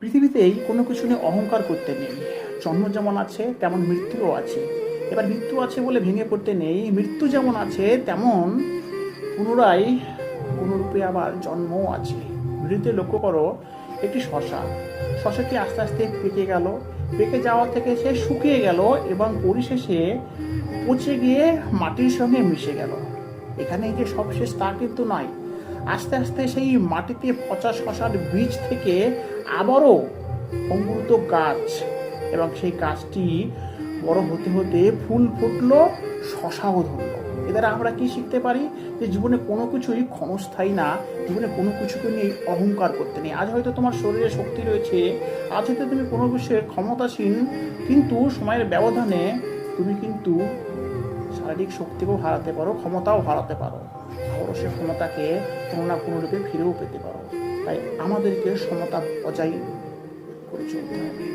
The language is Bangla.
পৃথিবীতেই কোনো কিছু নিয়ে অহংকার করতে নেই। জন্ম যেমন আছে তেমন মৃত্যুও আছে। এবার মৃত্যু আছে বলে ভেঙে পড়তে নেই। মৃত্যু যেমন আছে তেমন পুনরায় কোনরূপে আবার জন্মও আছে। ভিডিওতে লক্ষ্য করো, একটি শশাটি আস্তে আস্তে পেকে গেল। পেকে যাওয়া থেকে সে শুকিয়ে গেল এবং পরিশেষে পচে গিয়ে মাটির সঙ্গে মিশে গেল। এখানে যে সব শেষ তা কিন্তু নয়। আস্তে আস্তে সেই মাটিতে পচা শশার বীজ থেকে আবারও অঙ্কুরিত গাছ, এবং সেই গাছটি বড় হতে হতে ফুল ফুটলো, শশাও ধরলো। এ দ্বারা আমরা কি শিখতে পারি? যে জীবনে কোনো কিছুই ক্ষণস্থায়ী না। জীবনে কোনো কিছুকে নিয়ে অহংকার করতে নেই। আজ হয়তো তোমার শরীরে শক্তি রয়েছে, আজ হয়তো তুমি কোনো বিষয়ে ক্ষমতাসীন, কিন্তু সময়ের ব্যবধানে তুমি কিন্তু শারীরিক শক্তিকেও হারাতে পারো, ক্ষমতাও হারাতে পারো। আবারও সে ক্ষমতাকে কোনো না কোনো রূপে ফিরেও পেতে পারো। তাই আমাদেরকে সমতা বজায় করে চলতে হবে।